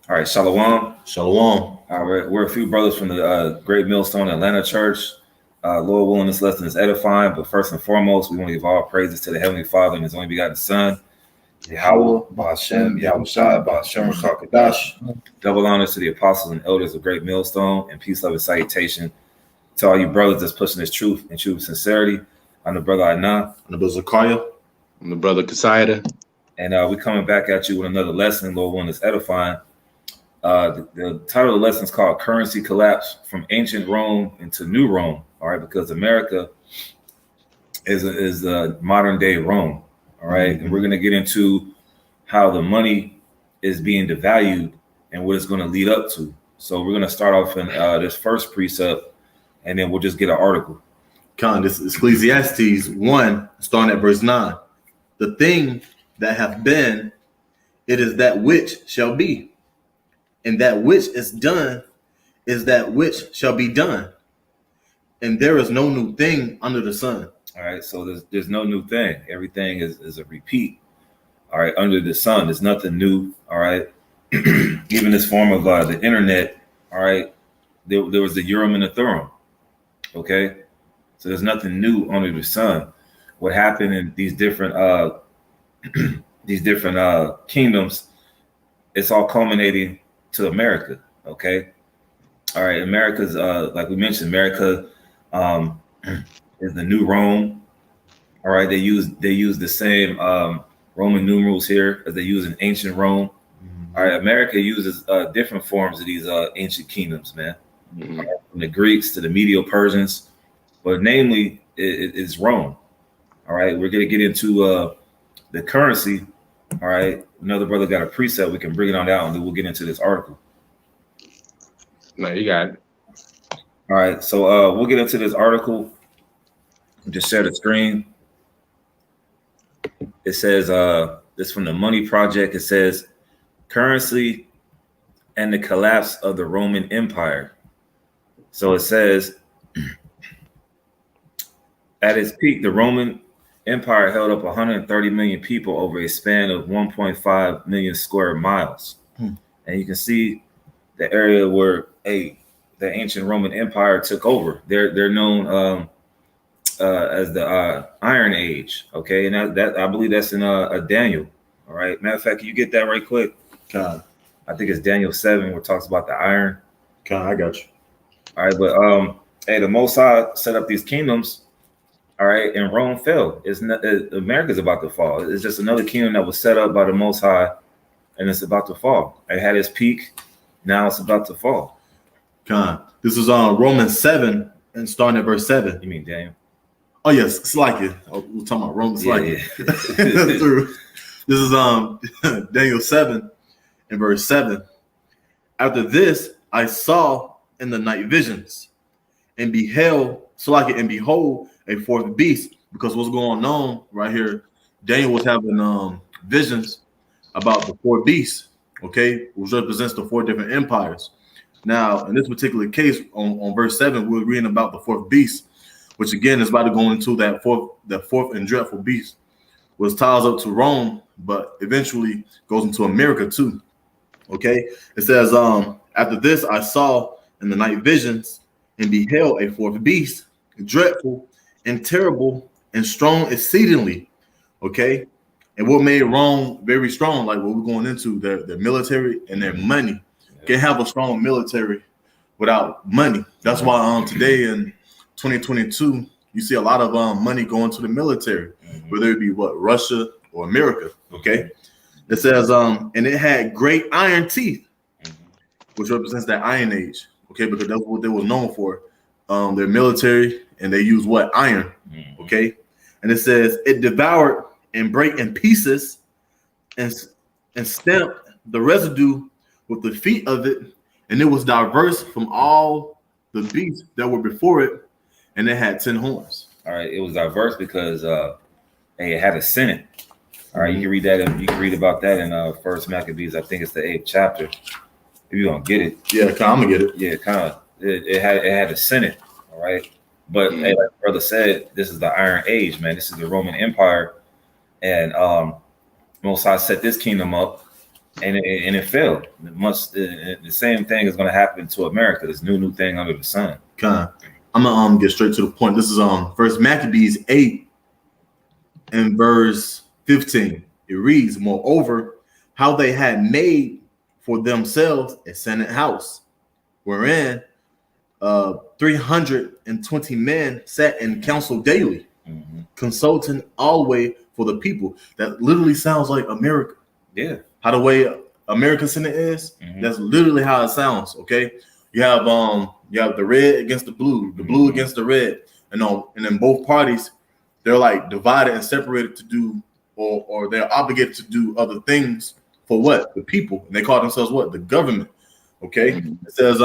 All right, Shalom. Shalom. We're a few brothers from the Great Millstone Atlanta Church. Lord willing, this lesson is edifying, but first and foremost, we want to give all praises to the Heavenly Father and His only begotten Son, Yahweh, Ba'ashem, Yahweh Shai, Ba'ashem, Rakakadash. Double honors to the apostles and elders of Great Millstone, and peace, love, and salutation to all you brothers that's pushing this truth and truth sincerity. I'm the brother Anah. I'm the brother Zakaria. I'm the brother Kasaida. And we're coming back at you with another lesson, Lord willing, that's edifying. The title of the lesson is called Currency Collapse from Ancient Rome into New Rome. All right, because America is a modern day Rome. All right, and we're going to get into how the money is being devalued and what it's going to lead up to. So we're going to start off in this first precept, and then we'll just get an article. This is Ecclesiastes 1, starting at verse 9. The thing that hath been, it is that which shall be. And that which is done is that which shall be done. And there is no new thing under the sun. All right, so there's no new thing. Everything is a repeat. All right, under the sun, there's nothing new. All right, even this form of the internet. All right, there was the Urim and the Thummim. Okay, so there's nothing new under the sun. What happened in these different kingdoms? It's all culminating to America. Okay, all right. America's like we mentioned, America is the new Rome. All right, they use the same Roman numerals here as they use in ancient Rome. All right, America uses different forms of these ancient kingdoms, man. All right, from the Greeks to the Medo-Persians, but namely it's Rome. All right, we're gonna get into the currency. All right, another brother got a precept. We can bring it on out, and then we'll get into this article. No, you got it. All right, so we'll get into this article. Just share the screen. It says this from the Money Project. It says currency and the collapse of the Roman Empire. So it says at its peak, the Roman Empire held up 130 million people over a span of 1.5 million square miles. And you can see the area where the ancient Roman Empire took over. They're known as the Iron Age. Okay, and that I believe that's in Daniel. All right. Matter of fact, can you get that right quick? God, I think it's Daniel 7 where it talks about the iron. I got you. All right, but the Most High set up these kingdoms. All right, and Rome fell. America's about to fall. It's just another kingdom that was set up by the Most High, and it's about to fall. It had its peak. Now it's about to fall. This is Romans 7 and starting at verse 7. You mean Daniel? Oh yes, it's like it. Oh, we're talking about Romans. Yeah. This is Daniel 7 and verse 7. After this, I saw in the night visions, and behold, a fourth beast. Because what's going on right here? Daniel was having visions about the four beasts. Okay, which represents the four different empires. Now, in this particular case, on verse 7, we're reading about the fourth beast, which again is about to go into that fourth and dreadful beast, which ties up to Rome, but eventually goes into America too. Okay, it says, after this, I saw in the night visions and beheld a fourth beast, dreadful and terrible and strong exceedingly. Okay, and what made Rome very strong, like what we're going into, their military and their money. Can't have a strong military without money. That's why today in 2022, you see a lot of money going to the military, whether it be Russia or America. Okay, it says, and it had great iron teeth, which represents that Iron Age. Okay, because that's what they were known for, their military, and they use iron. Okay, and it says it devoured and break in pieces and stamped the residue with the feet of it, and it was diverse from all the beasts that were before it, and it had 10 horns. All right, it was diverse because it had a senate. All right, you can read that. You can read about that in First Maccabees. I think it's the 8th chapter. If you don't get it, yeah, I'm gonna get it. Yeah, kind of. It had a senate. All right, but like brother said, this is the Iron Age, man. This is the Roman Empire, and Most High set this kingdom up. and it failed. The same thing is going to happen to America. This new thing under the sun. I'm gonna get straight to the point. This is First Maccabees 8 and verse 15. It reads, "Moreover, how they had made for themselves a Senate house, wherein 320 men sat in council daily, consulting always for the people." That literally sounds like America. Yeah. How the way American Senate is, that's literally how it sounds. Okay, you have the red against the blue against the red, and then both parties, they're like divided and separated to do, or they're obligated to do other things for what? The people. And they call themselves what? The government. Okay, it says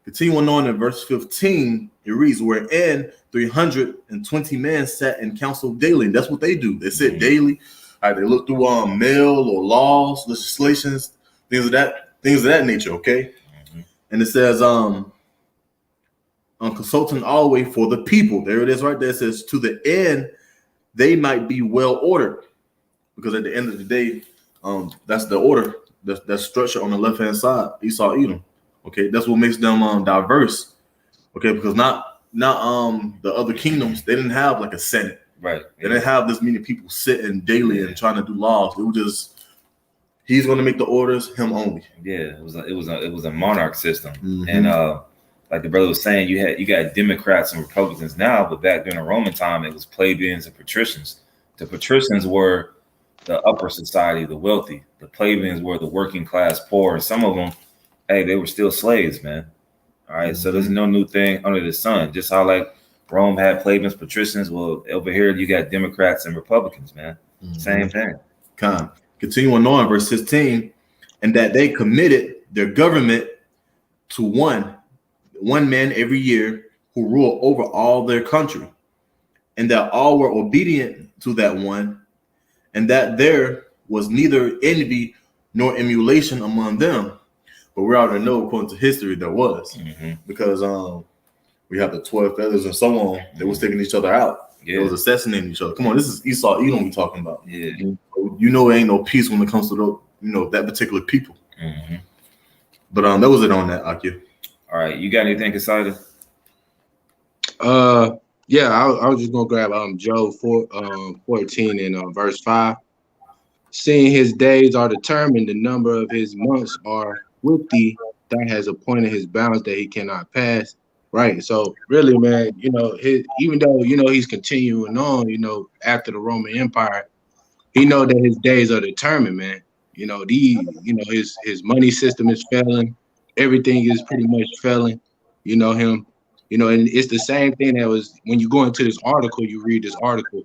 continuing on in verse 15, it reads, "Wherein 320 men sat in council daily." And that's what they do. They sit daily. All right, they look through mail or laws, legislations, things of that nature. Okay, and it says consulting always for the people. There it is, right there. It says to the end they might be well ordered, because at the end of the day, that's the order. That's structure on the left hand side. Esau, Edom. Okay, that's what makes them diverse. Okay, because not the other kingdoms, they didn't have like a senate. Right. They didn't have this many people sitting daily and trying to do laws. It was just, he's going to make the orders, him only. Yeah, it was a monarch system, and like the brother was saying, you got Democrats and Republicans now, but back during the Roman time, it was plebeians and patricians. The patricians were the upper society, the wealthy. The plebeians were the working class poor, and some of them, hey, they were still slaves, man. All right, so there's no new thing under the sun. Just how like Rome had plebeians, patricians. Well, over here you got Democrats and Republicans, man. Same thing. Continuing on, verse 16, "And that they committed their government to one man every year, who ruled over all their country, and that all were obedient to that one, and that there was neither envy nor emulation among them." But we already know, according to history, there was, because we have the 12 feathers and so on. They was taking each other out. Yeah. They was assassinating each other. Come on, this is Esau, Edom we talking about. Yeah. You know, it ain't no peace when it comes to that particular people. But that was it on that, Akio. All right, you got anything excited? Yeah, I was just gonna grab Job 14 and verse 5. "Seeing his days are determined, the number of his months are with thee, that has appointed his bounds that he cannot pass." Right. So really, man, even though he's continuing on, after the Roman Empire, he know that his days are determined, man. His money system is failing. Everything is pretty much failing. And it's the same thing that was when you go into this article, you read this article,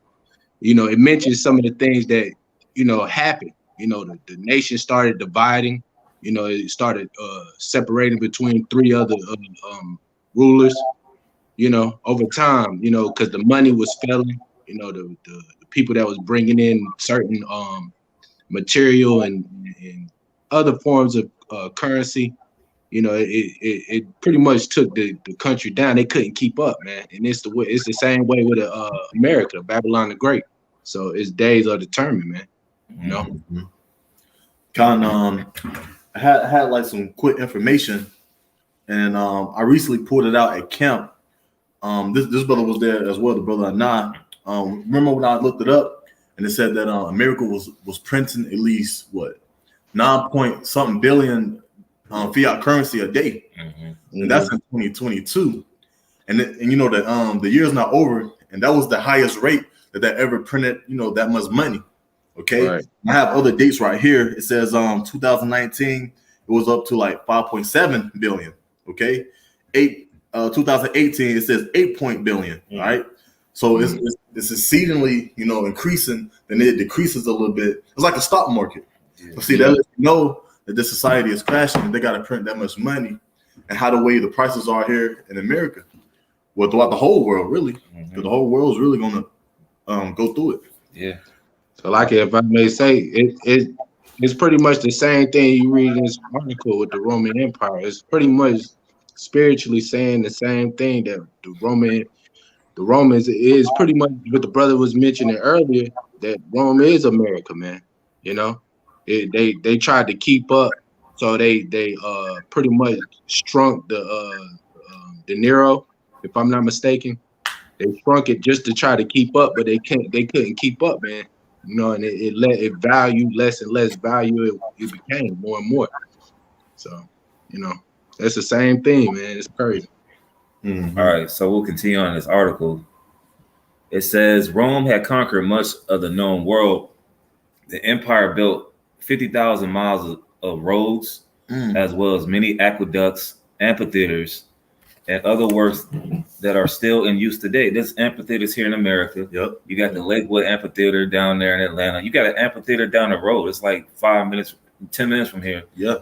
it mentions some of the things that, happened. The nation started dividing, it started separating between three other rulers, over time, because the money was failing, the people that was bringing in certain material and other forms of currency, it pretty much took the country down. They couldn't keep up, man. And it's the same way with America, Babylon the Great. So its days are determined, man. I had like some quick information, and I recently pulled it out at camp. This brother was there as well, the brother Anah. Remember when I looked it up and it said that America was printing at least 9 billion fiat currency a day, and that's in 2022. And that the year's not over, and that was the highest rate that ever printed that much money. Okay, right. I have other dates right here. It says 2019 it was up to like 5.7 billion. Okay, 2018 it says 8 billion. Right, so it's exceedingly increasing, and it decreases a little bit. It's like a stock market. But see, that lets you know that this society is crashing, and they got to print that much money, and how the way the prices are here in America, well, throughout the whole world, really, because the whole world is really gonna go through it. Yeah. So, like if I may say, it's pretty much the same thing you read in this article with the Roman Empire. It's pretty much spiritually saying the same thing that the Romans is pretty much what the brother was mentioning earlier, that Rome is America, man. They tried to keep up, so they pretty much shrunk the De Niro, if I'm not mistaken. They shrunk it just to try to keep up, but they couldn't keep up, man. You know, and it valued less and less value. It became more and more. So, you know, that's the same thing, man. It's crazy. Mhm. All right, so we'll continue on this article. It says Rome had conquered much of the known world. The empire built 50,000 miles of roads, as well as many aqueducts, amphitheaters, and other works that are still in use today. This amphitheater is here in America. Yep. You got the Lakewood Amphitheater down there in Atlanta. You got an amphitheater down the road. It's like 5 minutes, 10 minutes from here. Yeah.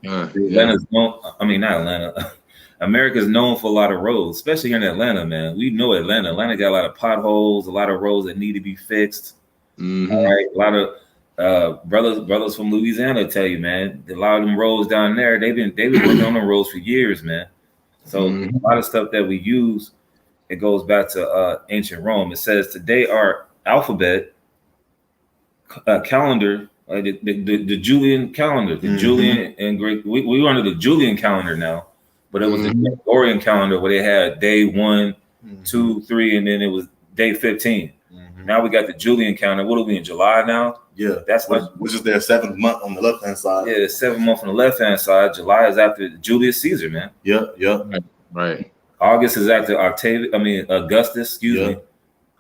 Atlanta's known, I mean, not Atlanta. America's known for a lot of roads, especially here in Atlanta, man. We know Atlanta. Atlanta got a lot of potholes, a lot of roads that need to be fixed. Mhm. All right, a lot of brothers from Louisiana tell you, man, a lot of them roads down there, they've been working on the roads for years, man. So Mhm. a lot of stuff that we use, it goes back to ancient Rome. It says today our alphabet calendar, the Julian calendar, the Mhm. Julian and Greek. We were under the Julian calendar now, but it was the Gregorian calendar where they had day 1, 2, 3, and then it was day 15. Now we got the Julian calendar. What are we in July now? Yeah. That's like Which is their 7th month on the left hand side. the 7th month on the left hand side. July is after Julius Caesar, man. Yep. Right. August is after Augustus. Excuse Yeah. me.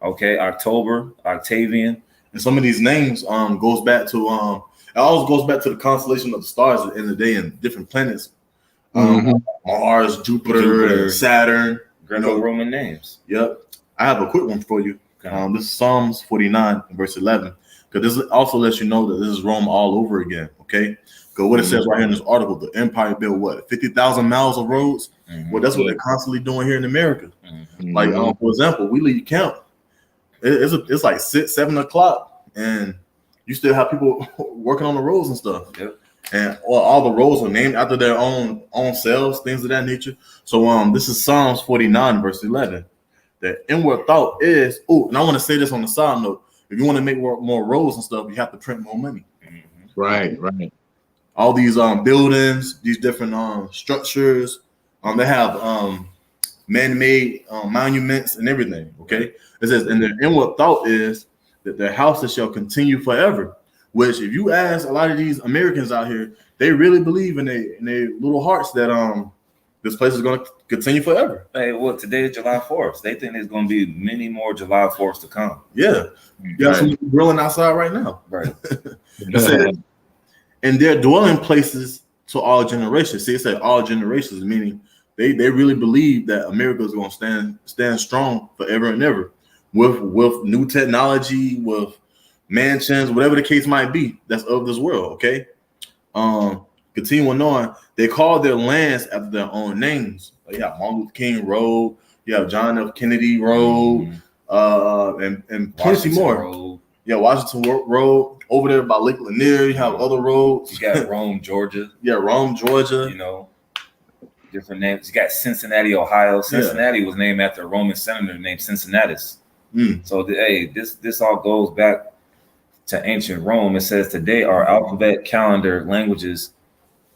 Okay, October, Octavian. And some of these names goes back to it always goes back to the constellation of the stars at the end of the day and different planets. Mars, Jupiter, and Saturn. Greco-Roman names. Yep. I have a quick one for you. This is Psalms 49, verse 11. Because this also lets you know that this is Rome all over again. Okay. Because what it says right here in this article, the empire built what, 50,000 miles of roads? Well, that's what they're constantly doing here in America. Like, for example, we leave camp. It's like 6, 7 o'clock, and you still have people working on the roads and stuff. Yep. And all the roads are named after their own selves, things of that nature. So this is Psalms 49, verse 11. The inward thought is, and I want to say this on the side note, if you want to make more roads and stuff, you have to print more money. Right. All these buildings, these different structures, they have man-made monuments and everything. Okay, it says, and their inward thought is that their houses shall continue forever. Which, if you ask a lot of these Americans out here, they really believe in their little hearts that this place is going to continue forever. Hey, well, today is July 4th. They think there's going to be many more July 4ths to come. Yeah, you got some grilling outside right now. Right. It said, and their dwelling places to all generations. See, it said all generations, meaning they really believe that America is going to stand strong forever and ever with new technology, with mansions, whatever the case might be, that's of this world. Okay. Continuing on, they call their lands after their own names. You have Martin Luther King Road, you have John F. Kennedy Road, and plenty more. Road. Yeah, Washington Road over there by Lake Lanier. You have other roads. You got Rome, Georgia. Yeah, Rome, Georgia. You know, different names. You got Cincinnati, Ohio. Cincinnati was named after a Roman senator named Cincinnatus. So, this all goes back to ancient Rome. It says today our alphabet, calendar, languages,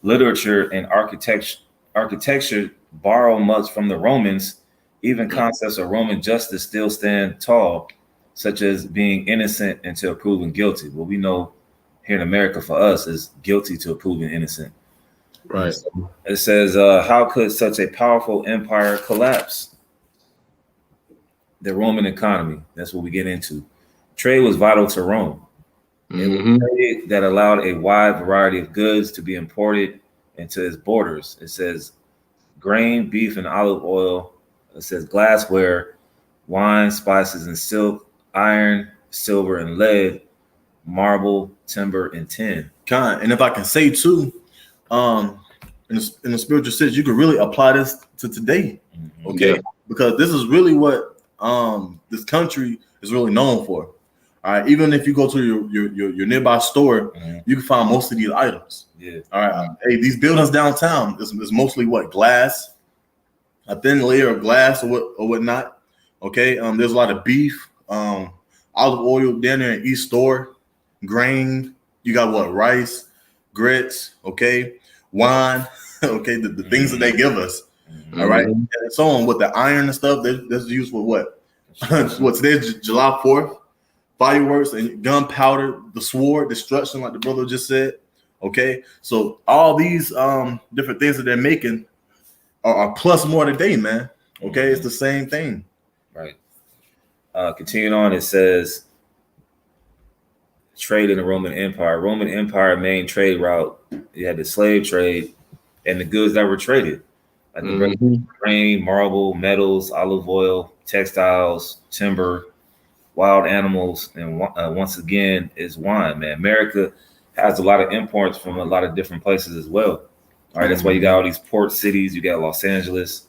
literature, and architecture borrow much from the Romans. Even concepts of Roman justice still stand tall, such as being innocent until proven guilty. What we know here in America for us is guilty to proven innocent. Right. It says, how could such a powerful empire collapse? The Roman economy. That's what we get into. Trade was vital to Rome. It was trade that allowed a wide variety of goods to be imported into its borders. It says grain, beef, and olive oil. It says glassware, wine, spices, and silk, iron, silver, and lead, marble, timber, and tin. And if I can say too, in the spiritual sense, you can really apply this to today. Okay, because this is really what this country is really known for. All right, even if you go to your nearby store, you can find most of these items. Yeah. All right. Hey, these buildings downtown is mostly what, glass, a thin layer of glass or whatnot. Okay. There's a lot of beef, olive oil down there in East Store, grain, You got what? Rice, grits, okay, wine, okay, the things that they give us. All right, and so on with the iron and stuff. That's used for what? What today's July 4th? Fireworks and gunpowder, the sword, destruction, like the brother just said. Okay, so all these different things that they're making are plus more today, man. Okay, it's the same thing. Right. Continuing on, it says trade in the Roman Empire. Roman Empire main trade route. You had the slave trade and the goods that were traded, like the grain, marble, metals, olive oil, textiles, timber, wild animals, and once again is wine. Man, America has a lot of imports from a lot of different places as well. All right, that's why you got all these port cities. You got Los Angeles.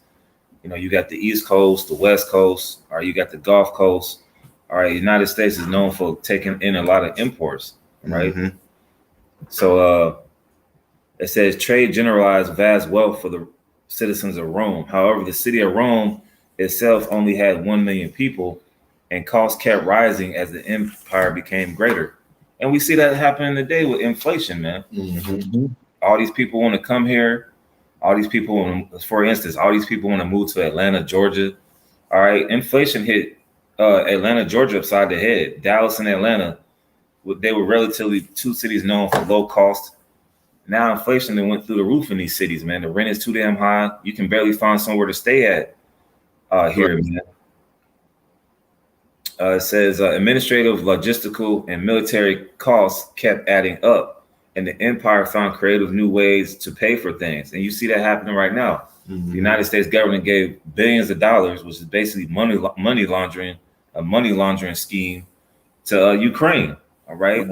You know, you got the East Coast, the West Coast. All right, you got the Gulf Coast. All right, United States is known for taking in a lot of imports, right? So it says trade generalized vast wealth for the citizens of Rome. However, the city of Rome itself only had 1 million people, and costs kept rising as the empire became greater. And we see that happening today with inflation, man. All these people want to come here. All these people, for instance, all these people want to move to Atlanta, Georgia. All right, inflation hit Atlanta, Georgia upside the head. Dallas and Atlanta, they were relatively two cities known for low cost. Now inflation then went through the roof in these cities, man. The rent is too damn high. You can barely find somewhere to stay at here, man. It says administrative, logistical, and military costs kept adding up, and the empire found creative new ways to pay for things. And you see that happening right now. The United States government gave billions of dollars, which is basically money laundering, a money laundering scheme to Ukraine. All right,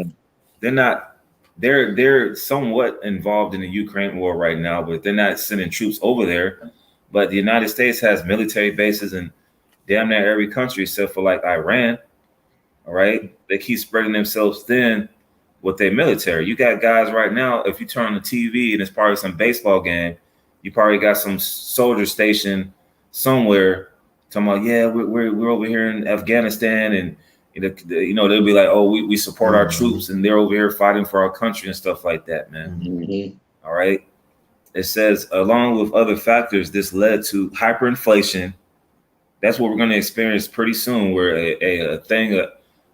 they're somewhat involved in the Ukraine war right now, but they're not sending troops over there. But the United States has military bases in damn near every country except for like Iran. All right, they keep spreading themselves thin with their military. You got guys right now, if you turn on the TV and it's probably some baseball game, you probably got some soldier station somewhere talking about, yeah, we're over here in Afghanistan, and you know they'll be like, oh, we support our troops, and they're over here fighting for our country and stuff like that, man. All right. It says, along with other factors, this led to hyperinflation. That's what we're going to experience pretty soon, where a thing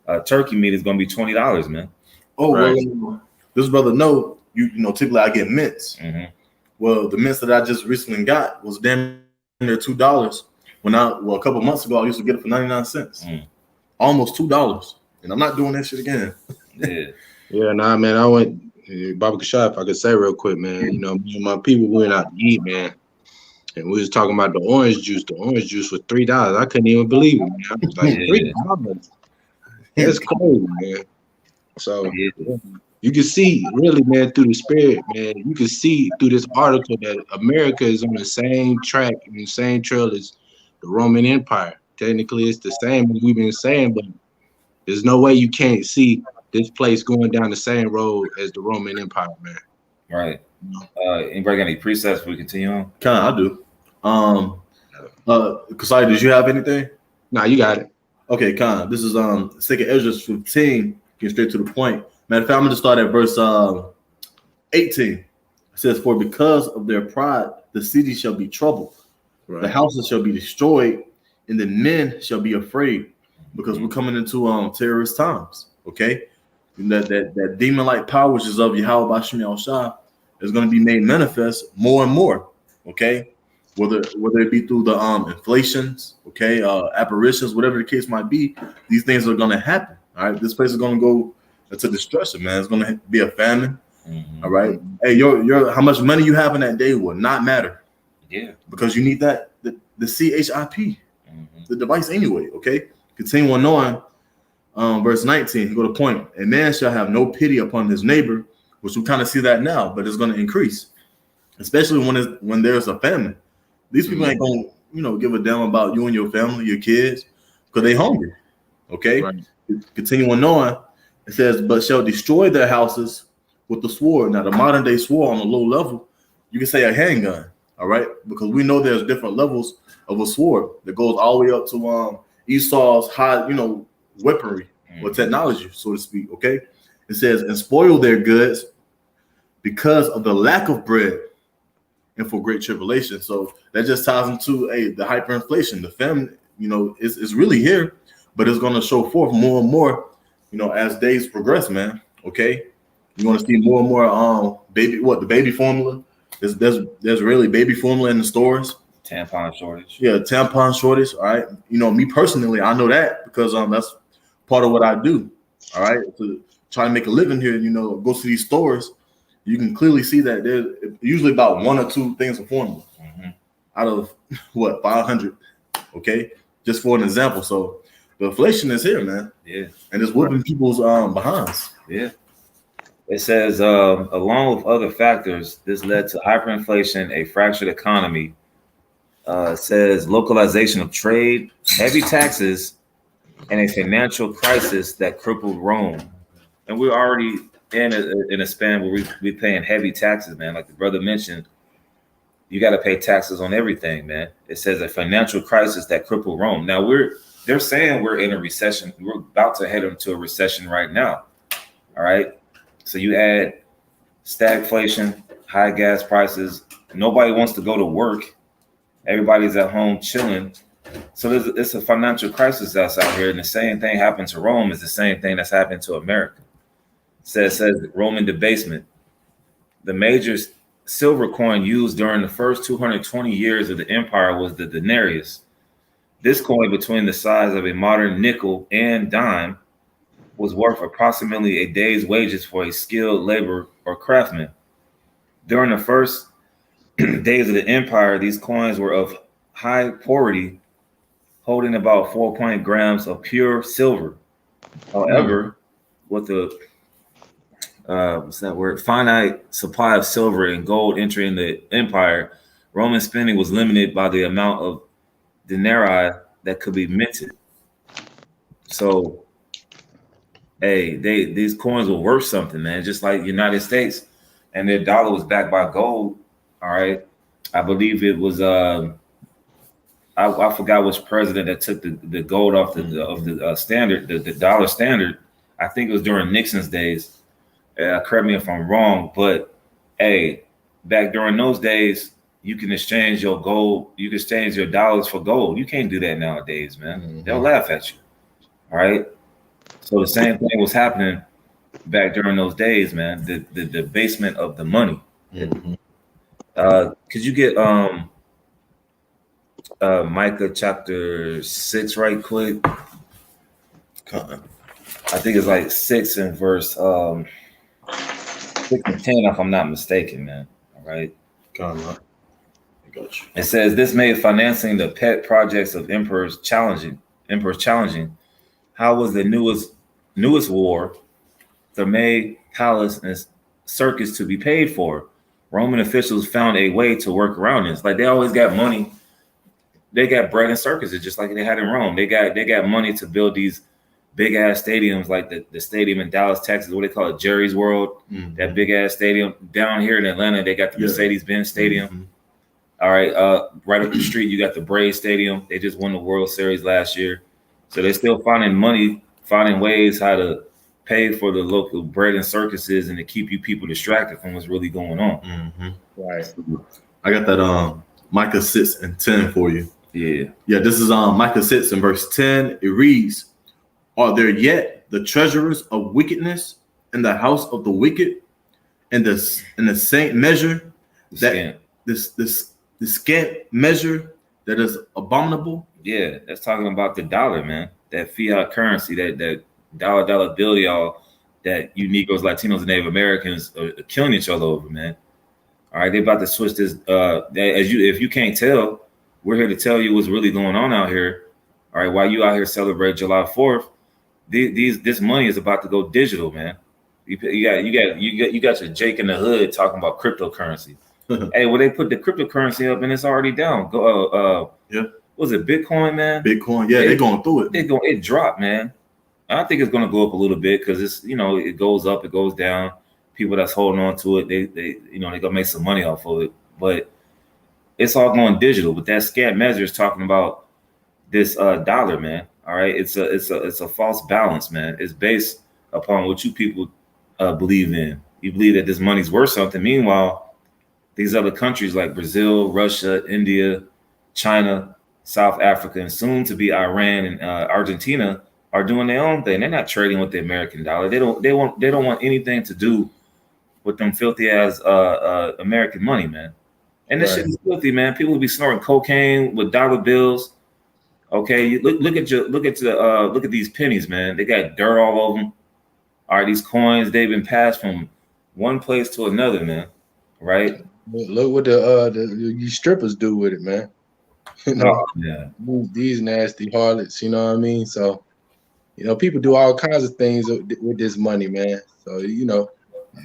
of turkey meat is going to be $20, man. Oh, well, this brother know you know typically I get mints. Well, the mints that I just recently got was damn near $2. A couple months ago I used to get it for 99 cents, almost $2, and I'm not doing that shit again. Yeah, nah, man. I went Baba Kashaf, if I could say real quick, man. You know, me and my people went out to eat, man. And we was talking about the orange juice. The orange juice was $3. I couldn't even believe it, man. I was like, $3? That's crazy, man. So you can see, really, man, through the spirit, man. You can see through this article that America is on the same track and the same trail as the Roman Empire. Technically, it's the same as we've been saying, but there's no way you can't see this place going down the same road as the Roman Empire, man. Right. Anybody got any precepts before we continue on? I do. Kasai, did you have anything? Nah, you got it. Okay, this is 2nd Ezra 15. Get straight to the point. Matter of fact, I'm going to start at verse 18. It says, for because of their pride, the city shall be troubled. The houses shall be destroyed, and the men shall be afraid, because we're coming into terrorist times. Okay, and that demon-like power, which is of Yahweh Bashim Yahushua, is going to be made manifest more and more. Okay, whether it be through the inflations, okay, apparitions, whatever the case might be, these things are going to happen. All right, this place is going to go into destruction, man. It's going to be a famine. All right, hey, your how much money you have in that day will not matter. Yeah, because you need that the CHIP, the device anyway. Okay, continue on. Verse 19, go to point. A man shall have no pity upon his neighbor, which we kind of see that now, but it's going to increase, especially when there's a famine. These people ain't going to give a damn about you and your family, your kids, because they hungry. Okay, continuing on, it says, but shall destroy their houses with the sword. Now, the modern day sword on a low level, you can say a handgun. All right, because we know there's different levels of a sword that goes all the way up to Esau's high, weaponry or technology, so to speak. Okay, It says, and spoil their goods because of the lack of bread and for great tribulation. So that just ties into the hyperinflation. The famine, is really here, but it's going to show forth more and more, as days progress, man. Okay. You're going to see more and more the baby formula. There's really baby formula in the stores. Tampon shortage. Yeah, tampon shortage. All right. Me personally, I know that because that's part of what I do. All right. To try to make a living here, go to these stores, you can clearly see that there's usually about 1 or 2 things of formula out of 500. Okay. Just for an example. So the inflation is here, man. Yeah. And it's whooping people's behinds. Yeah. It says, along with other factors, this led to hyperinflation, a fractured economy. It says localization of trade, heavy taxes, and a financial crisis that crippled Rome. And we're already in a span where we're paying heavy taxes, man. Like the brother mentioned, you got to pay taxes on everything, man. It says a financial crisis that crippled Rome. Now they're saying we're in a recession. We're about to head into a recession right now. All right. So you add stagflation, high gas prices. Nobody wants to go to work. Everybody's at home chilling. So it's a financial crisis that's out here. And the same thing happened to Rome is the same thing that's happened to America. It says Roman debasement. The major silver coin used during the first 220 years of the empire was the denarius. This coin, between the size of a modern nickel and dime, was worth approximately a day's wages for a skilled laborer or craftsman. During the first days of the empire, these coins were of high purity, holding about 4 grams of pure silver. However, with the finite supply of silver and gold entering the empire, Roman spending was limited by the amount of denarii that could be minted. So, these coins were worth something, man. Just like the United States, and their dollar was backed by gold. All right, I believe it was I forgot which president that took the gold off the standard, the dollar standard. I think it was during Nixon's days. Correct me if I'm wrong, but back during those days, you can exchange your gold, you can exchange your dollars for gold. You can't do that nowadays, man. Mm-hmm. They'll laugh at you. All right. So the same thing was happening back during those days, man. The debasement of the money. Mm-hmm. Could you get Micah chapter 6 right quick? I think it's like 6 and verse 6 and 10, if I'm not mistaken, man. All right. I got you. It says this made financing the pet projects of emperors challenging. How was the newest war, Thermae, palace, and circus to be paid for? Roman officials found a way to work around this. Like, they always got money. They got bread and circuses, just like they had in Rome. They got money to build these big ass stadiums, like the stadium in Dallas, Texas, what they call it, Jerry's World. Mm-hmm. That big ass stadium. Down here in Atlanta, they got the Mercedes-Benz Stadium. Mm-hmm. All right, right up the street, you got the Braves Stadium. They just won the World Series last year. So they're still finding ways how to pay for the local bread and circuses and to keep you people distracted from what's really going on. Mm-hmm. Right. I got that Micah 6 and 10 for you. Yeah. Yeah, this is Micah 6 and verse 10. It reads, "Are there yet the treasurers of wickedness in the house of the wicked, in the same measure that the scant measure that is abominable?" Yeah, that's talking about the dollar, man. That fiat currency, that dollar bill, y'all, that you Negroes, Latinos, and Native Americans are killing each other over, man. All right, they about to switch this. If you can't tell, we're here to tell you what's really going on out here. All right, while you out here celebrate July 4th, this money is about to go digital, man. You got your Jake in the hood talking about cryptocurrency. Hey, well, they put the cryptocurrency up and it's already down. Was it Bitcoin, man? Bitcoin, yeah, they're going through it. It dropped, man. I think it's going to go up a little bit because it's, it goes up, it goes down. People that's holding on to it, they gonna make some money off of it. But it's all going digital. But that scant measure is talking about this dollar, man. All right, it's a false balance, man. It's based upon what you people believe in. You believe that this money's worth something. Meanwhile, these other countries like Brazil, Russia, India, China, South Africa, and soon to be Iran and Argentina are doing their own thing. They're not trading with the American dollar. They don't want anything to do with them filthy ass American money, man. And this shit is filthy, man. People will be snorting cocaine with dollar bills. Okay, look at these pennies, man. They got dirt all over them. All right, these coins, they've been passed from one place to another, man. Right? Look what these strippers do with it, man. You know, these nasty harlots, you know what I mean? So, you know, people do all kinds of things with this money, man. So, you know,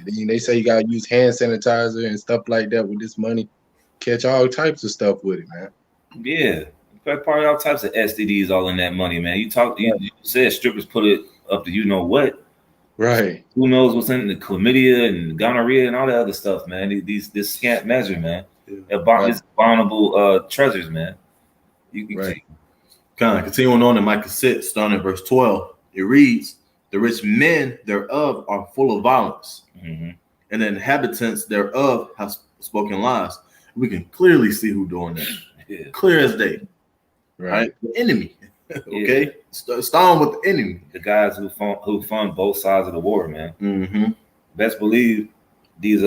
they say you gotta use hand sanitizer and stuff like that with this money. Catch all types of stuff with it, man. Yeah. Probably all types of STDs all in that money, man. You said strippers put it up to you know what. Right. Who knows what's in the chlamydia and gonorrhea and all that other stuff, man. This scant measure, man. It's abominable treasures, man. Right. Kind of continuing on in Micah 6, starting at verse 12. It reads, "The rich men thereof are full of violence, and the inhabitants thereof have spoken lies." We can clearly see who doing that. Yeah. Clear as day. Right? The enemy. Okay? Starting with the enemy. The guys who fund both sides of the war, man. Best believe these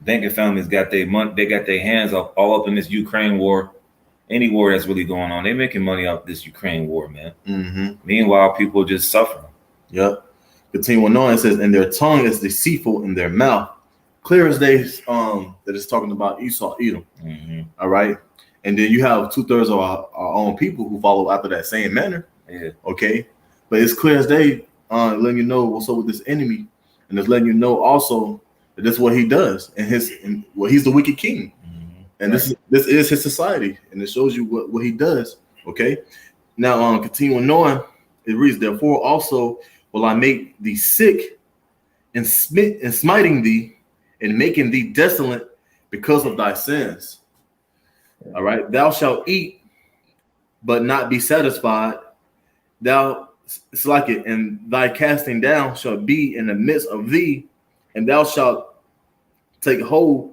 banking families got their money, they got their hands all up in this Ukraine war. Any war that's really going on, they're making money off this Ukraine war, man. Meanwhile, people are just suffering. Yep. Continuing on, it says, "And their tongue is deceitful in their mouth." Clear as day, that is talking about Esau, Edom. All right. And then you have 2/3 of our own people who follow after that same manner. Yeah. Okay. But it's clear as day, letting you know what's up with this enemy. And it's letting you know also that that's what he does. And he's the wicked king. And this is his society. And it shows you what he does. Okay. Now, continuing on, it reads, "Therefore also will I make thee sick and smiting thee and making thee desolate because of thy sins." All right. "Thou shalt eat, but not be satisfied. Thou slack it, and thy casting down shall be in the midst of thee, and thou shalt take hold,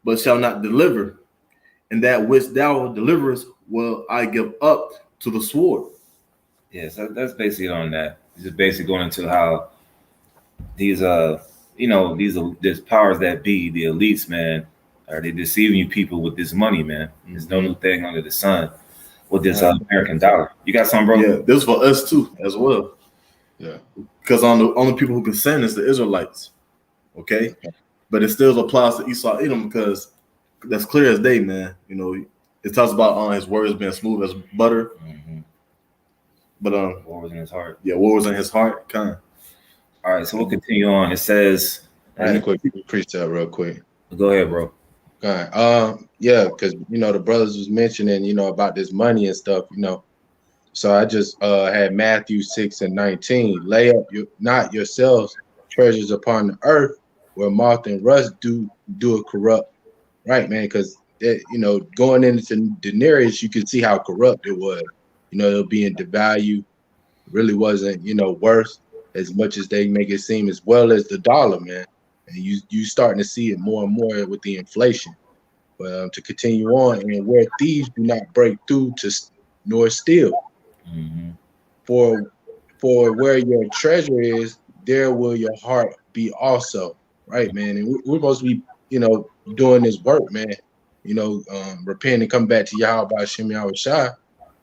but shall not deliver. And that which thou deliverest will I give up to the sword." Yeah, so that's basically on that. It's just basically going into how these these powers that be, the elites, man, are they deceiving you people with this money, man? There's no new thing under the sun with this American dollar. You got something, bro? Yeah, this is for us too, as well. Yeah. Because only people who can sin is the Israelites. Okay? But it still applies to Esau Edom because that's clear as day, man. You know, it talks about his words being smooth as butter. But war was in his heart. Yeah, war was in his heart. Kind of. All right, so we'll continue on. It says, quick precept real quick. Go ahead, bro. All right. Yeah, because you know the brothers was mentioning, you know, about this money and stuff, you know. So I just had Matthew 6:19. "Lay up not yourselves treasures upon the earth, where moth and rust do it corrupt." Right, man, because you know, going into denarius, you can see how corrupt it was. You know, it'll be in devalue, really wasn't, you know, worth as much as they make it seem, as well as the dollar, man. And you starting to see it more and more with the inflation. But to continue on, and "where thieves do not break through nor steal, for where your treasure is, there will your heart be also." Right, man. And we're supposed to be, you know, doing this work, man. You know, repent and come back to Yahweh Hashem Yahweh Shai.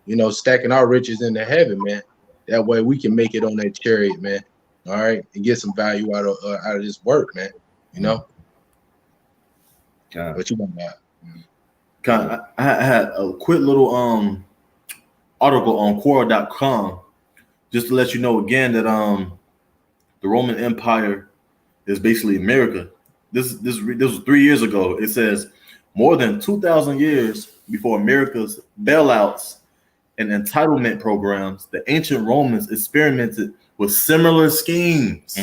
You know, stacking our riches into heaven, man. That way we can make it on that chariot, man. All right, and get some value out of this work, man. You know. What you want about? I had a quick little article on Quora.com just to let you know again that the Roman Empire is basically America. This was 3 years ago. It says more than 2,000 years before America's bailouts and entitlement programs, the ancient Romans experimented with similar schemes.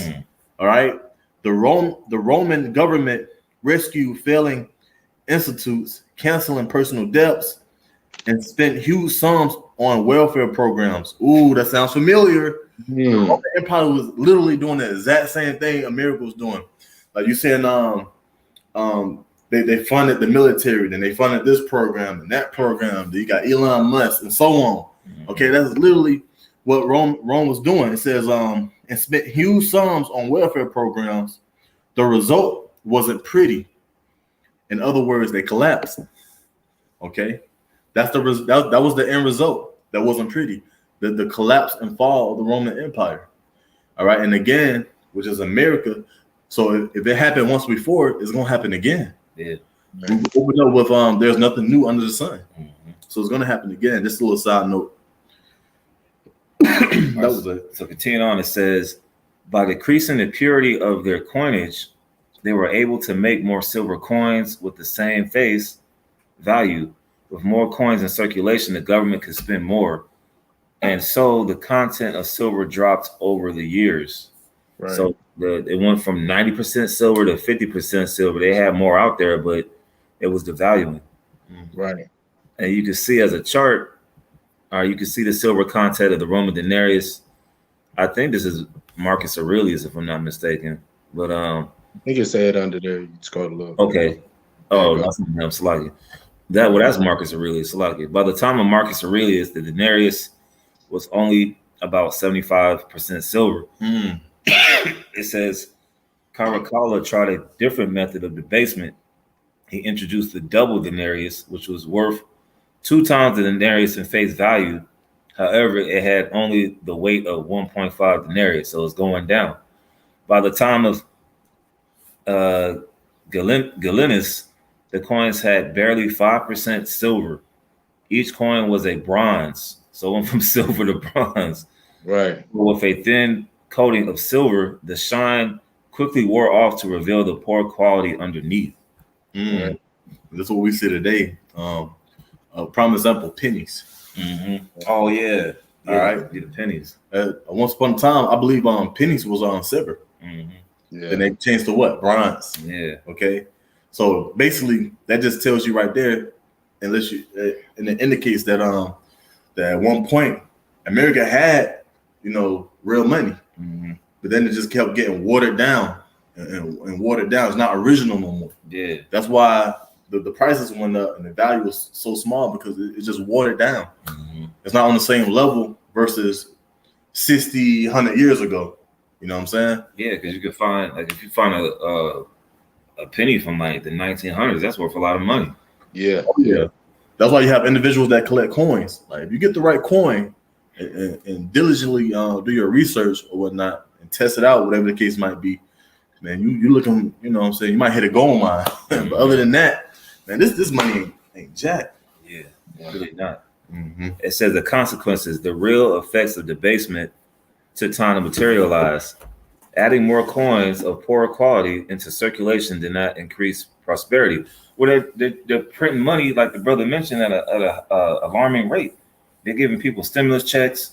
All right. The Roman government rescued failing institutes, canceling personal debts, and spent huge sums on welfare programs. Ooh, that sounds familiar. The Hmm. Roman Empire was literally doing the exact same thing America was doing. Like you saying, they funded the military, then they funded this program and that program. Then you got Elon Musk and so on. Okay, that's literally what Rome was doing. It says and spent huge sums on welfare programs. The result wasn't pretty. In other words, they collapsed. Okay, that's that was the end result. That wasn't pretty. The collapse and fall of the Roman Empire. All right, and again, which is America. So if it happened once before, it's gonna happen again. Yeah. We opened up with there's nothing new under the sun. So it's gonna happen again. Just a little side note. That was it. So continuing on, it says, by decreasing the purity of their coinage, they were able to make more silver coins with the same face value. With more coins in circulation, the government could spend more. And so the content of silver dropped over the years. Right. So it went from 90% silver to 50% silver. They had more out there, but it was devaluing. Right. And you can see as a chart, you can see the silver content of the Roman denarius. I think this is Marcus Aurelius, if I'm not mistaken. But I think it said under there. You scroll a little. okay. Oh, that's Salaki. That's Marcus Aurelius. Salaki. By the time of Marcus Aurelius, the denarius was only about 75% silver. It says Caracalla tried a different method of debasement. He introduced the double denarius, which was worth 2 times the denarius in face value. However, it had only the weight of 1.5 denarius, so it's going down. By the time of Gallienus, the coins had barely 5% silver. Each coin was a bronze, so it went from silver to bronze. Right. With a thin coating of silver, the shine quickly wore off to reveal the poor quality underneath. Right. That's what we see today. Prime example, pennies. Oh yeah. All right, the pennies. Once upon a time, I believe pennies was on silver. Yeah. Then they changed to what? Bronze. Yeah. Okay. So basically, that just tells you right there, and it indicates that that at one point America had real money, but then it just kept getting watered down and watered down. It's not original no more. Yeah. That's why the prices went up and the value was so small because it just watered down. It's not on the same level versus 60, 100 years ago. You know what I'm saying? Yeah, because you could find, like, if you find a penny from like the 1900s, that's worth a lot of money. Yeah. Oh, yeah. That's why you have individuals that collect coins. Like if you get the right coin and diligently do your research or whatnot and test it out, whatever the case might be, man, you looking, you know what I'm saying, you might hit a gold mine. But other than that, man, this money ain't jack. Yeah, really not. It says the consequences, the real effects of debasement took time to materialize. Adding more coins of poorer quality into circulation did not increase prosperity. Well, they're printing money, like the brother mentioned, at a alarming rate. They're giving people stimulus checks.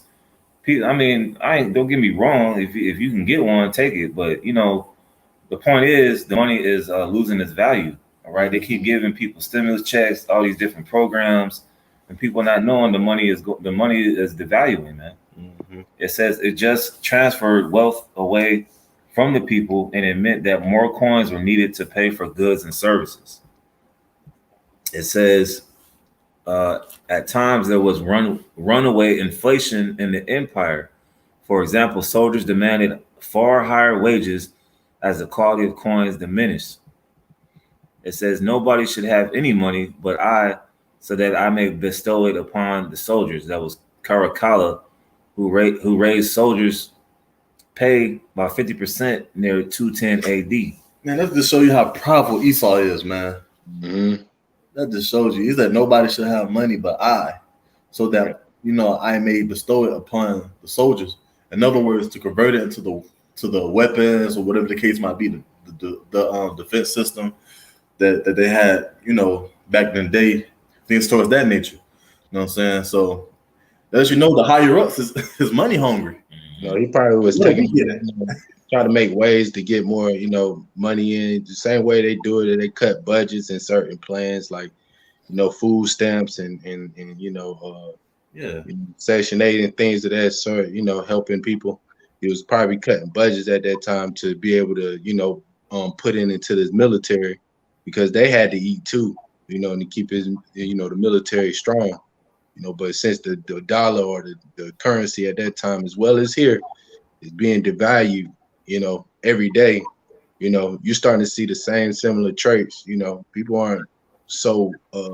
I mean, don't get me wrong. If you can get one, take it. But the point is, the money is losing its value. All right, they keep giving people stimulus checks, all these different programs, and people not knowing the money is devaluing, man. It says it just transferred wealth away from the people, and it meant that more coins were needed to pay for goods and services. It says at times there was runaway inflation in the empire. For example, soldiers demanded far higher wages as the quality of coins diminished. It says nobody should have any money but I, so that I may bestow it upon the soldiers. That was Caracalla, who raised soldiers' pay by 50% near 210 AD. Man, that just show you how powerful Esau is, man. That just shows you is that nobody should have money but I, so that I may bestow it upon the soldiers. In other words, to convert it into the weapons or whatever the case might be, the defense system that they had, back in the day, things towards that nature. You know what I'm saying? So as you know, the higher ups is money hungry. No, he probably was trying to make ways to get more, money in the same way they do it. They cut budgets in certain plans, like, food stamps and Yeah. Section 8 and things of that sort, helping people. He was probably cutting budgets at that time to be able to, put into this military because they had to eat too, and to keep his, the military strong, but since the dollar or the currency at that time, as well as here, is being devalued, every day, you're starting to see the same similar traits. People aren't so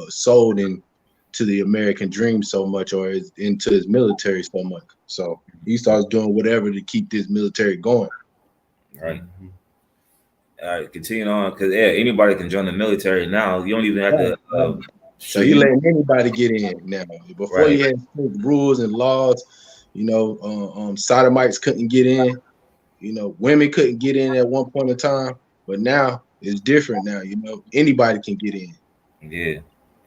sold in to the American dream so much or into his military so much. So he starts doing whatever to keep this military going. Right. All right, continuing on, because anybody can join the military now. You don't even have to. So you letting anybody get in now. Before you had rules and laws, sodomites couldn't get in. Women couldn't get in at one point in time, but now it's different. Now anybody can get in. Yeah,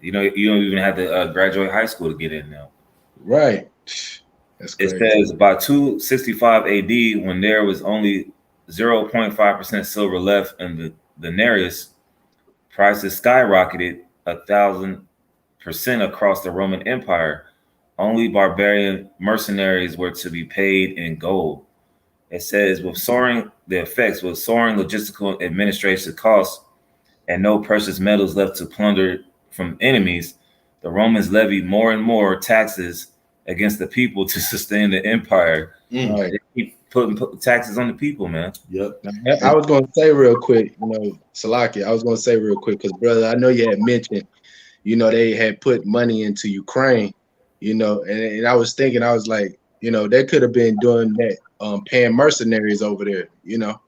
you don't even have to graduate high school to get in now. Right. That's crazy. It says by 265 AD, when there was only 0.5% silver left in the denarius, prices skyrocketed 1,000% across the Roman Empire. Only barbarian mercenaries were to be paid in gold. It says with soaring logistical administration costs and no precious metals left to plunder from enemies, the Romans levied more and more taxes against the people to sustain the empire. Right. They keep putting taxes on the people, man. Yep. I was going to say real quick, Salaki, I was going to say real quick, because, brother, I know you had mentioned, they had put money into Ukraine, and I was thinking, I was like, they could have been doing that, paying mercenaries over there, how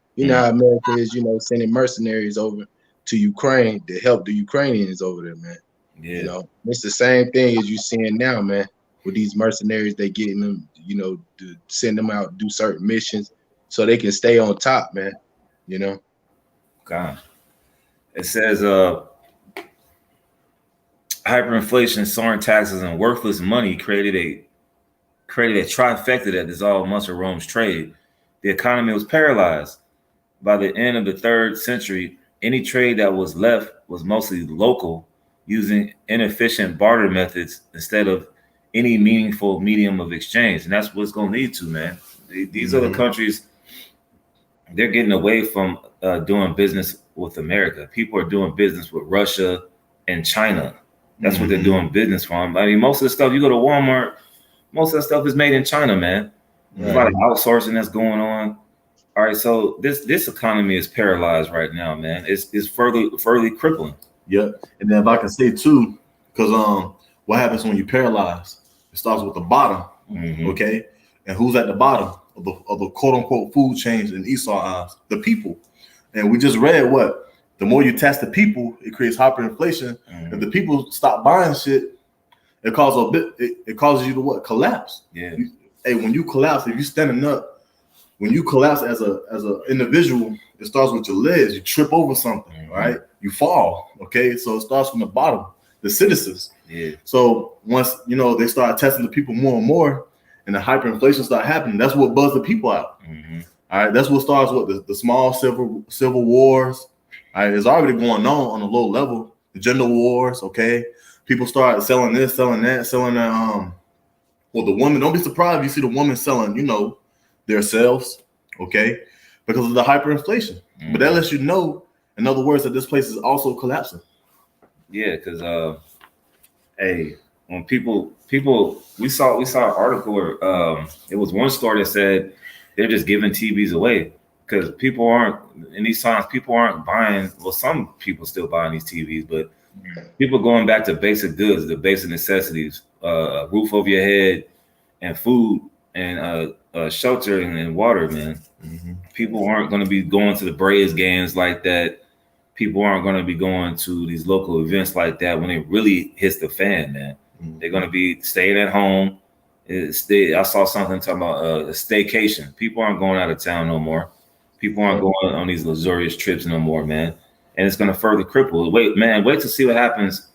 America is, sending mercenaries over to Ukraine to help the Ukrainians over there, man. Yeah. It's the same thing as you seeing now, man, with these mercenaries. They getting them, to send them out, do certain missions so they can stay on top, man. God. It says hyperinflation, soaring taxes, and worthless money created a trifecta that dissolved much of Rome's trade. The economy was paralyzed. By the end of the 3rd century, any trade that was left was mostly local, using inefficient barter methods instead of any meaningful medium of exchange. And that's what's going to lead to, man. These other countries, they're getting away from doing business with America. People are doing business with Russia and China. That's what they're doing business from. I mean, most of the stuff, you go to Walmart, most of that stuff is made in China, man. There's a lot of outsourcing that's going on. All right, so this economy is paralyzed right now, man. It's further crippling. Yep. And then if I can say too, because what happens when you paralyze? It starts with the bottom, okay? And who's at the bottom of the quote unquote food chains in Esau eyes? The people. And we just read what? The more you tax the people, it creates hyperinflation. If the people stop buying shit, it causes you to what? Collapse. Yeah. When you collapse, if you're standing up, when you collapse as a individual, it starts with your legs. You trip over something, right? You fall. Okay, so it starts from the bottom, the citizens. Yeah. So once they start testing the people more and more, and the hyperinflation start happening, that's what buzzed the people out. All right, that's what starts with the small civil wars. All right, it's already going on a low level. The gender wars. Okay, people start selling this, selling that, selling that. Well, the woman. Don't be surprised if you see the woman selling, themselves. Okay, because of the hyperinflation. But that lets you know, in other words, that this place is also collapsing. Yeah, because when people we saw an article where it was one store that said they're just giving TVs away because people aren't in these times. People aren't buying. Well, some people still buying these TVs, but people going back to basic goods, the basic necessities, a roof over your head, and food, and shelter and water, man. People aren't going to be going to the Braves games like that. People aren't going to be going to these local events like that when it really hits the fan, man. They're going to be staying at home. I saw something talking about a staycation. People aren't going out of town no more. People aren't going on these luxurious trips no more, man. And it's going to further cripple. Wait to see what happens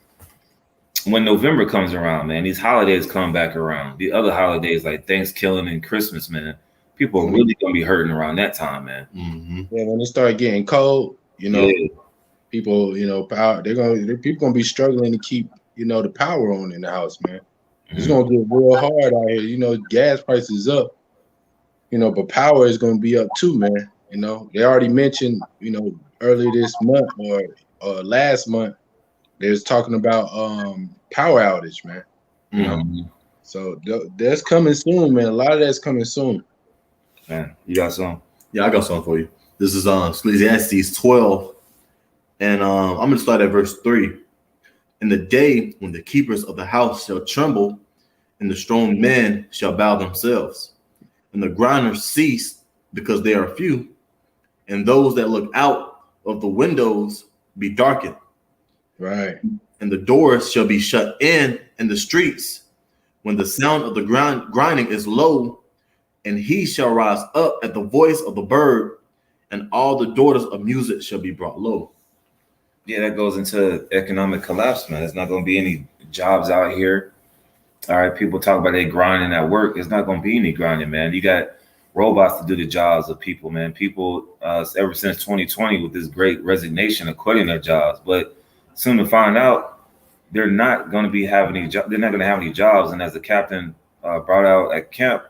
when November comes around, man. These holidays come back around. The other holidays like Thanksgiving and Christmas, man. People are really going to be hurting around that time, man. Yeah, when it start getting cold, people, people gonna be struggling to keep, the power on in the house, man. It's gonna get real hard out here. You know, gas prices up. You know, but power is gonna be up too, man. You know, they already mentioned. You know, early this month or last month, they was talking about power outage, man. You know, so that's coming soon, man. A lot of that's coming soon. Man, you got some? Yeah, I got something for you. This is Ecclesiastes 12, and I'm gonna start at verse 3. In the day when the keepers of the house shall tremble, and the strong men shall bow themselves, and the grinders cease because they are few, and those that look out of the windows be darkened. Right. And the doors shall be shut in the streets, when the sound of the grinding is low, and he shall rise up at the voice of the bird, and all the daughters of music shall be brought low. Yeah, that goes into economic collapse, man. There's not going to be any jobs out here. All right, people talk about they grinding at work. There's not going to be any grinding, man. You got robots to do the jobs of people, man. People, ever since 2020, with this great resignation, are quitting their jobs. But soon to find out, they're not going to be having any. They're not going to have any jobs. And as the captain brought out at camp,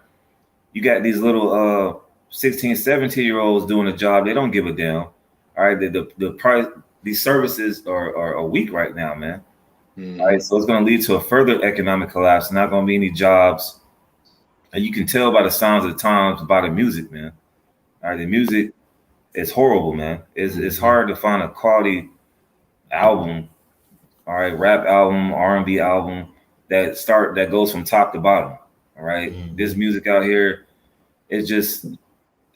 you got these little 16, 17-year-olds doing a job. They don't give a damn. All right, the price. These services are weak right now, man. All right, so it's going to lead to a further economic collapse. Not going to be any jobs, and you can tell by the signs of the times, by the music, man. All right, the music is horrible, man. It's hard to find a quality album, all right, rap album, R&B album that goes from top to bottom. All right, this music out here, it's just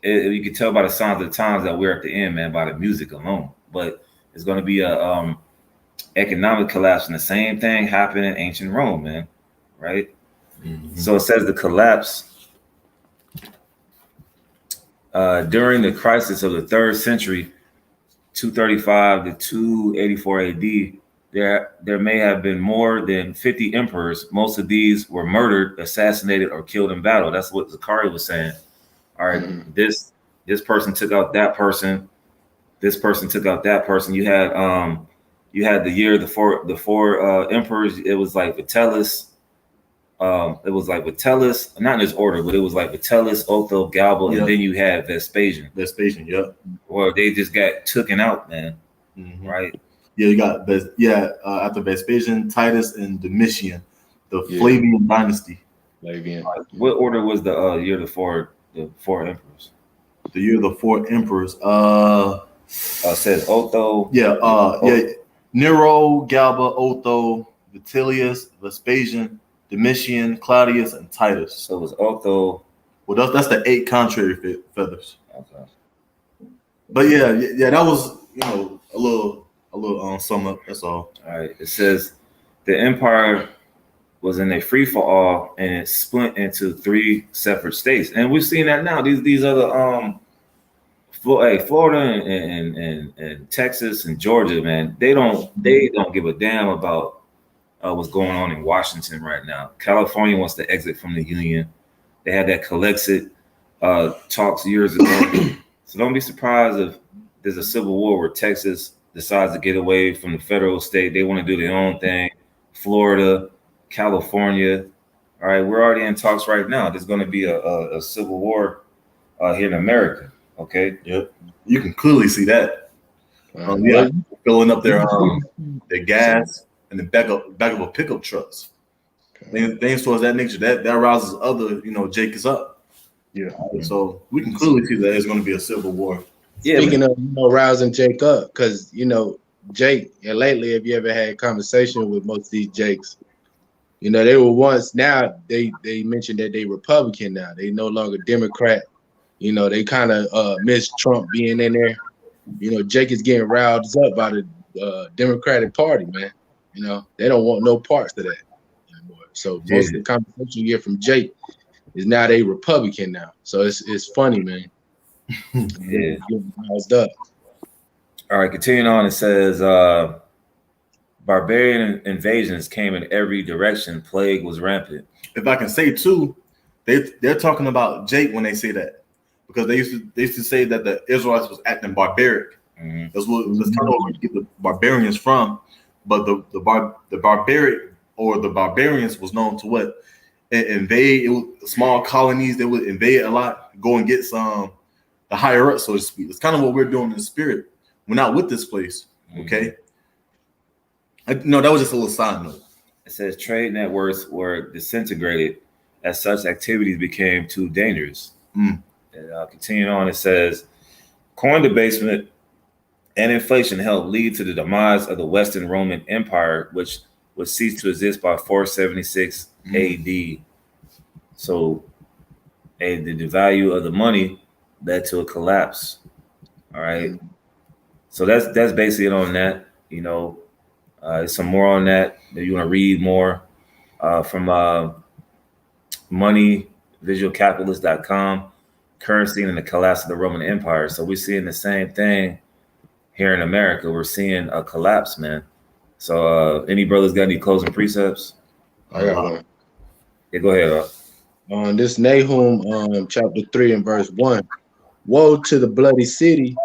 you can tell by the signs of the times that we're at the end, man, by the music alone. But it's going to be a economic collapse, and the same thing happened in ancient Rome, man. Right? So it says the collapse during the crisis of the 3rd century, 235 to 284 AD. There may have been more than 50 emperors. Most of these were murdered, assassinated, or killed in battle. That's what Zachariah was saying. All right, this person took out that person. This person took out that person. You had the year the four emperors. It was like Vitellius. It was like Vitellius, not in this order, but it was like Vitellius, Otho, Galba, and then you had Vespasian. Yep. Or they just got taken out, man. Right? Yeah, you got after Vespasian, Titus, and Domitian, the Flavian dynasty. Flavian. What order was the year the four emperors? The year of the 4 emperors. Says Otho. Nero, Galba, Otho, Vitellius, Vespasian, Domitian, Claudius, and Titus. So it was Otho. Well, that's the 8 contrary feathers. Okay. But yeah, that was a little sum up. That's all. All right. It says the empire was in a free for all, and it split into 3 separate states, and we've seen that now. These other Florida and Texas and Georgia, man, they don't give a damn about what's going on in Washington right now. California wants to exit from the union. They had that Calexit talks years ago. So don't be surprised if there's a civil war where Texas decides to get away from the federal state. They want to do their own thing. Florida, California. All right, we're already in talks right now. There's going to be a civil war here in America. Okay. Yep. You can clearly see that. Filling up their gas and the back of a pickup trucks. Things towards that nature that rouses other Jacobs up. Yeah. So we can clearly see that there's going to be a civil war. Yeah. Speaking of rousing Jake up, because Jake, and lately, have you ever had a conversation with most of these Jakes? They were once. Now they mentioned that they Republican. Now they no longer Democrat. They kind of miss Trump being in there. Jake is getting riled up by the Democratic Party, man. They don't want no parts of that anymore. So most of the conversation you get from Jake is now they Republican now. So it's funny, man. Yeah. Getting riled up. All right, continuing on, it says barbarian invasions came in every direction. Plague was rampant. If I can say too, they're talking about Jake when they say that. Because they used to say that the Israelites was acting barbaric. That's kind of where we get the barbarians from. But the barbaric or the barbarians was known to what? Invade. It was small colonies. They would invade a lot, go and get some the higher up, so to speak. It's kind of what we're doing in the spirit. We're not with this place, okay? No, that was just a little side note. It says trade networks were disintegrated as such activities became too dangerous. And continuing on, it says coin debasement and inflation helped lead to the demise of the Western Roman Empire, which would cease to exist by 476 AD. So the value of the money led to a collapse. All right. So that's basically it on that. You know, some more on that. If you want to read more from moneyvisualcapitalist.com, currency and the collapse of the Roman Empire. So we're seeing the same thing here in America. We're seeing a collapse, man. So any brothers got any closing precepts? I got one. Yeah, go ahead. On this Nahum chapter 3 and verse 1. Woe to the bloody city,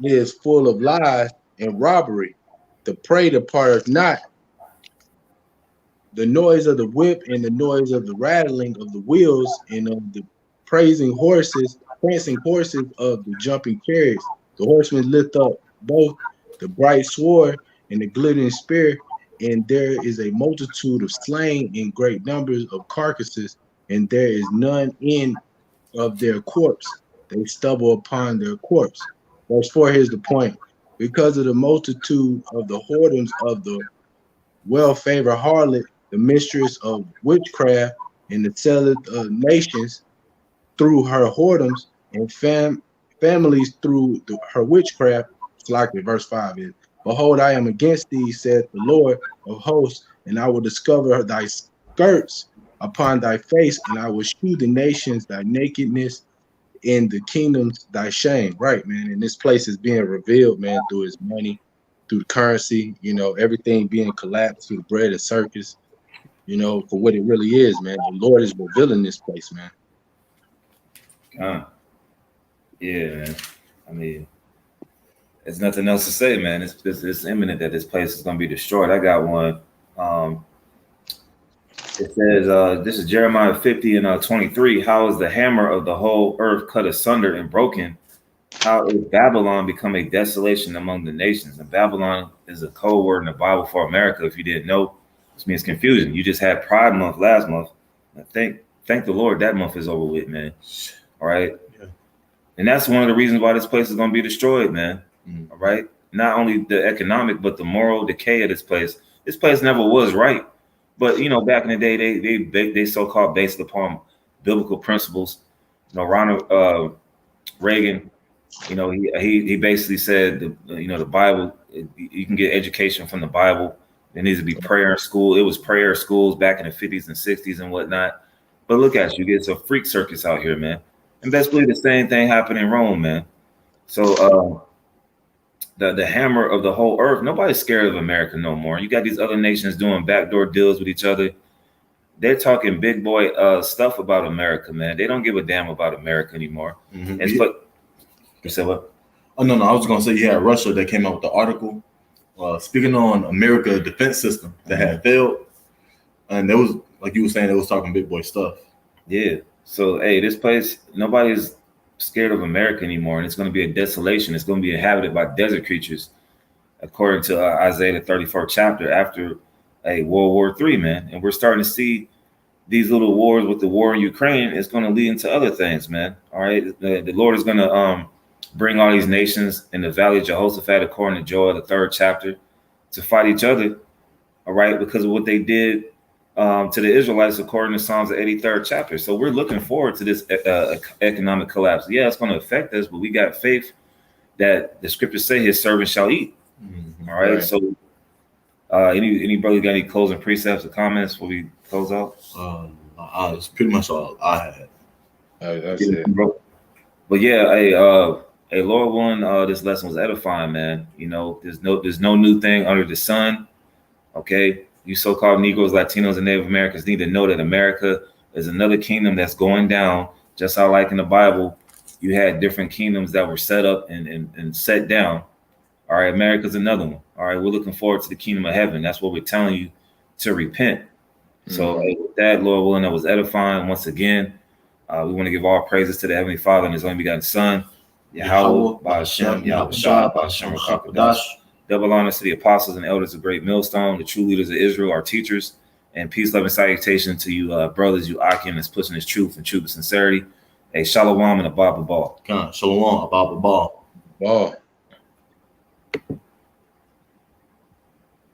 it is full of lies and robbery. The prey departeth not. The noise of the whip and the noise of the rattling of the wheels and of the prancing horses of the jumping chariots. The horsemen lift up both the bright sword and the glittering spear, and there is a multitude of slain in great numbers of carcasses, and there is none in of their corpse. They stumble upon their corpse. Verse 4, here's the point. Because of the multitude of the whoredoms of the well-favored harlot, the mistress of witchcraft, and the selleth of nations through her whoredoms, and families through her witchcraft. It's like verse 5 is, behold, I am against thee, saith the Lord of hosts, and I will discover thy skirts upon thy face, and I will shew the nations thy nakedness, in the kingdoms thy shame. Right, man. And this place is being revealed, man, through his money, through the currency, you know, everything being collapsed through the bread and circus, you know, for what it really is, man. The Lord is revealing this place, man. Yeah, man. I mean, there's nothing else to say, man. It's imminent that this place is going to be destroyed. I got one. It says, this is Jeremiah 50 and 23. How is the hammer of the whole earth cut asunder and broken? How is Babylon become a desolation among the nations? And Babylon is a code word in the Bible for America. If you didn't know, this means confusion. You just had Pride Month last month. I thank the Lord that month is over with, man. All right. Yeah. And that's one of the reasons why this place is going to be destroyed, man. All right. Not only the economic, but the moral decay of this place. This place never was right. But, you know, back in the day, they so-called based upon biblical principles. You know, Ronald Reagan, you know, he basically said, the Bible, you can get education from the Bible. There needs to be prayer in school. It was prayer schools back in the 50s and 60s and whatnot. But look at you, it's a freak circus out here, man. And best believe the same thing happened in Rome, man. So the hammer of the whole earth, nobody's scared of America no more. You got these other nations doing backdoor deals with each other. They're talking big boy stuff about America, man. They don't give a damn about America anymore. Mm-hmm. You said what? Oh, no, I was going to say you had Russia that came out with the article speaking on America's defense system that had failed. And there was, like you were saying, they was talking big boy stuff. Yeah. So, hey, this place, nobody's scared of America anymore, and it's going to be a desolation. It's going to be inhabited by desert creatures, according to Isaiah the 34th chapter, after a World War III, man. And we're starting to see these little wars with the war in Ukraine. It's going to lead into other things, man. All right, the Lord is going to bring all these nations in the Valley of Jehoshaphat, according to Joel the 3rd chapter, to fight each other. All right, because of what they did to the Israelites, according to Psalms the 83rd chapter. So we're looking forward to this economic collapse. Yeah, it's going to affect us, but we got faith that the scriptures say his servant shall eat. Mm-hmm. All right. So any brother got any closing precepts or comments before we close out? It's pretty much all I had. That's it. But yeah, hey, Lord willing, this lesson was edifying, man. You know, there's no new thing under the sun. Okay. You so-called Negroes, Latinos, and Native Americans need to know that America is another kingdom that's going down. Just how, like in the Bible, you had different kingdoms that were set up and set down. All right, America's another one. All right, we're looking forward to the kingdom of heaven. That's what we're telling you, to repent. So with that, Lord willing, that was edifying. Once again, we want to give all praises to the Heavenly Father and His only begotten Son, Yahweh, Ba'Hashem, Yahweh Shah, Ba'Hashem, Rakakadash. Double honors to the apostles and elders of Great Millstone, the true leaders of Israel, our teachers, and peace, love, and salutation to you, brothers, you Akim, that's pushing His truth and truth and sincerity. A shalom and a Baba Ball. Shalom, Abba Ball. Ball.